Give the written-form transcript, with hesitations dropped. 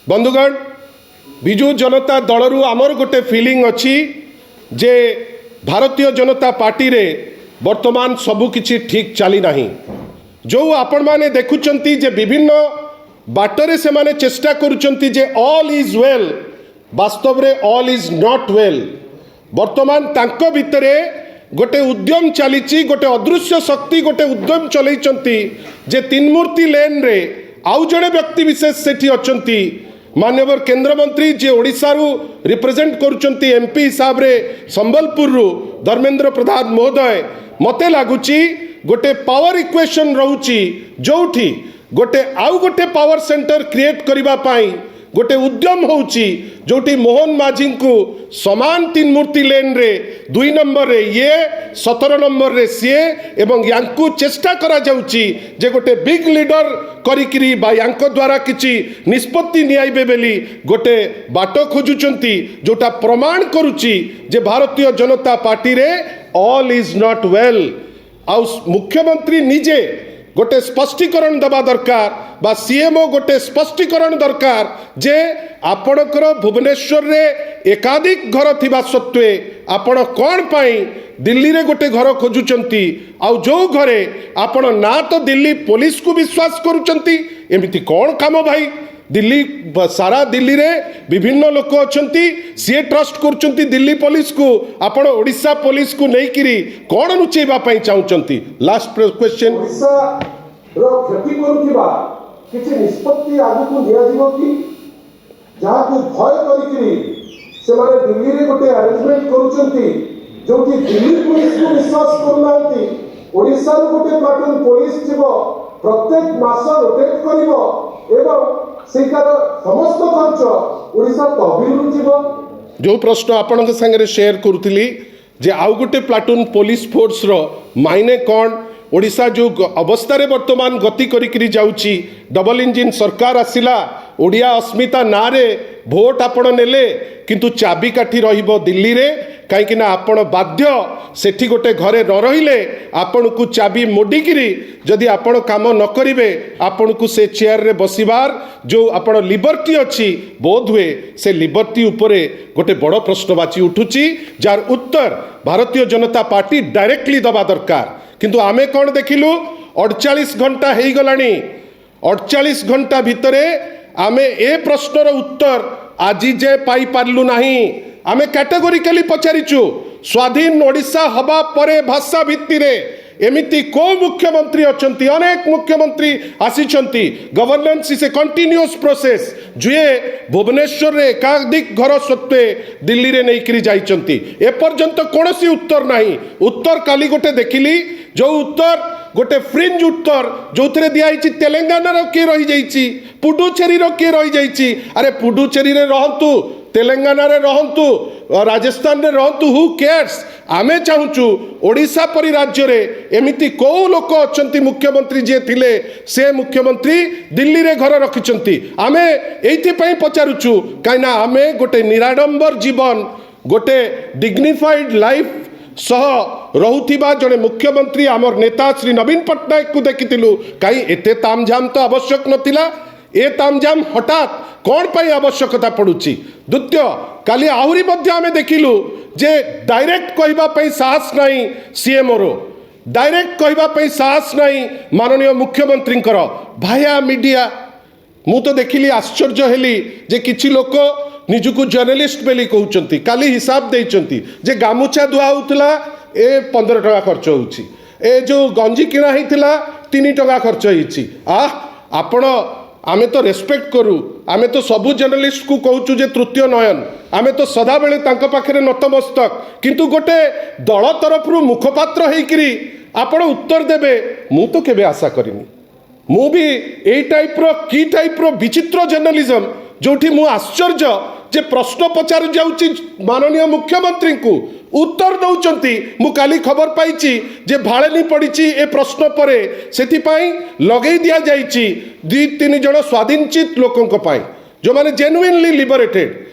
बंधुगण विजु जनता दलरू आमर गोटे फीलिंग अच्छी जे भारतीय जनता पार्टी रे वर्तमान सबुकिछि ठीक चली नहीं जो आपण माने देखुचंती जे विभिन्न बाटरे से माने चेष्टा करुचंती जे ऑल इज वेल वास्तव रे ऑल इज नॉट वेल वर्तमान तांको भितरे गोटे उद्यम चली गोटे अदृश्य शक्ति गोटे उद्यम चलैचंती जे तीन मूर्ति लेन रे आउ जड़े व्यक्ति विशेष सेठी अचंती माननीय केंद्र मंत्री जे ओडिशारू रिप्रेजेंट करुचंती एमपी हिसाब रे संबलपुर रु धर्मेंद्र प्रधान महोदय मते लागुची गोटे पावर इक्वेशन रहउची जोठी गोटे आउ गोटे पावर सेंटर क्रिएट करिबा पाई गोटे उद्यम होउची जोटी मोहन माझी को समान तीन मूर्ति लेन रे 2 नंबर रे ये 17 नंबर रे सीए एवं यांकु चेष्टा करा जाउची जे गोटे बिग लीडर करिकरी बा यांको द्वारा किछि निष्पत्ति नियाइबे बेली गोटे बाटो खोजुचंती जोटा प्रमाण करूची जे भारतीय जनता पार्टी रे ऑल इज नॉट वेल आउ मुख्यमंत्री निजे गोटे स्पष्टीकरण दबा दरकार बा सीएमओ गोटे स्पष्टीकरण दरकार जे आपणकर भुवनेश्वर रे एकाधिक घर थिबा सत्वे आपण कौन पाई दिल्ली रे गोटे घर खोजुचंती आउ जो घरे आपण ना तो दिल्ली पुलिस को विश्वास करूचंती एमिति कौन काम भाई दिल्ली सारा दिल्ली रे विभिन्न लोक अछंती सी ट्रस्ट करचंती दिल्ली पुलिस को आपण ओडिशा पुलिस को नहीं किरी कौन लुचेबा पई चाहउचंती लास्ट क्वेश्चन ओडिशा रो क्षति करूथिबा किछि निष्पत्ति आगु को दिया दिबो कि जहा को भय करिकरी से माने दिल्ली रे गोटे अरेंजमेंट करूचंती जोकि दिल्ली पुलिस को विश्वास करनांती ओडिशा रो गोटे प्लाटून पुलिस थिबो प्रत्येक मास रोटेट करिवो एवं सेकार समस्त खर्च ओडिशा तहबिल जीवो जो प्रश्न आपण संगे शेयर करूली जे आउ गोटे प्लाटून पुलिस फोर्स रो मायने कौन ओडिशा जो अवस्था रे वर्तमान गति करी जाउची डबल इंजिन सरकार आसिला ओडिया अस्मिता ना रे भोट आपण नेले किंतु चाबी काठी रहिबो दिल्ली रे कहीं आपण बाध्य सेठी गोटे घरे न रहिले आपण को चाबी मोडिकिरी जदि आपण काम न करिवे आपण को से चेयर रे बसिबार जो आपण लिबर्टी अच्छी बोध हुए से लिबर्टी उपरे गोटे बड़ प्रश्नवाची उठुची जार उत्तर भारतीय जनता पार्टी डायरेक्टली दबा दरकार किंतु आमे कौन देखिलु 48 घंटा हो गलानी 48 घंटा भितरे आमे ए प्रश्नर उत्तर आज जे पाई पारलु नहीं आमे कैटेगोरिकली पचारिचु स्वाधीन ओडिशा हवा परे भाषा भित्ति रे एमिति को मुख्यमंत्री अछंती अनेक मुख्यमंत्री आसीचंती governance is a continuous process जुए भुवनेश्वर रे एकाधिक घर सत्वे दिल्ली रे नहीं करी जाइचंती ए पर्यंत कोनोसी उत्तर नहीं उत्तर काली गोटे देखिली जो उत्तर गोटे फ्रिंज उत्तर जो थे दिखाई तेलंगाना रो किए रही जाइची पुडुचेरी रो किए रही जाइची अरे पुडुचेरी रे रहंतु तेलंगाना रे रहंतु राजस्थान रे रहंतु हु केयर्स आमे चाहूचु ओडिशा परि राज्य रे एमिति को लोक अछंती मुख्यमंत्री जे थिले से मुख्यमंत्री दिल्ली रे घर रखिचंती आमे एइथि पई पचारुचु काइना आमे गोटे निराडंबर जीवन गोटे डिग्निफाइड लाइफ सह रहुथिबा जड़े मुख्यमंत्री आमर नेता श्री नवीन पट्टनायक को देखिथिलु कहीं एते तामझाम तो आवश्यक नथिला ए तामझाम हठात कौन पाई आवश्यकता पड़ुची द्वितीय काली आहुरी मध्य आमे देखिलु जे डायरेक्ट कहबा पई साहस नहीं सीएमओ रो डायरेक्ट कहबा पई साहस नहीं माननीय मुख्यमंत्री भाया मीडिया मु तो देखिली आश्चर्य हेली जे किछि लोक निजुको जर्नलिस्ट बेली कहउचंती काली हिसाब देइचंती जे गामुचा दुआ होउतला ए 15 टका खर्च होउची ए जो गंजी किना हेतिला 3 टका खर्च होइची आपण आमे तो रेस्पेक्ट करू आमे तो सबु जर्नलिस्ट को कहूचु जे तृतीय नयन आमे तो सदा बेले तांको पाखरे नतमस्तक किंतु गोटे दल तरफ रु मुखपात्र हेकिरी आपण उत्तर देबे मु तो केबे आशा करिनी मु भी ए टाइप रो विचित्र जर्नलिज्म जोठी मु आश्चर्य जे प्रश्न पचार जाउची माननीय मुख्यमंत्री को उत्तर दौचंती मु काली खबर पाइची जे भाळेनी पड़ीची ए प्रश्न परे सेति पाई लगेई दिया जाइची 2-3 जण स्वाधीनचित लोकंक पाई जो माने जेन्युइनली लिबरेटेड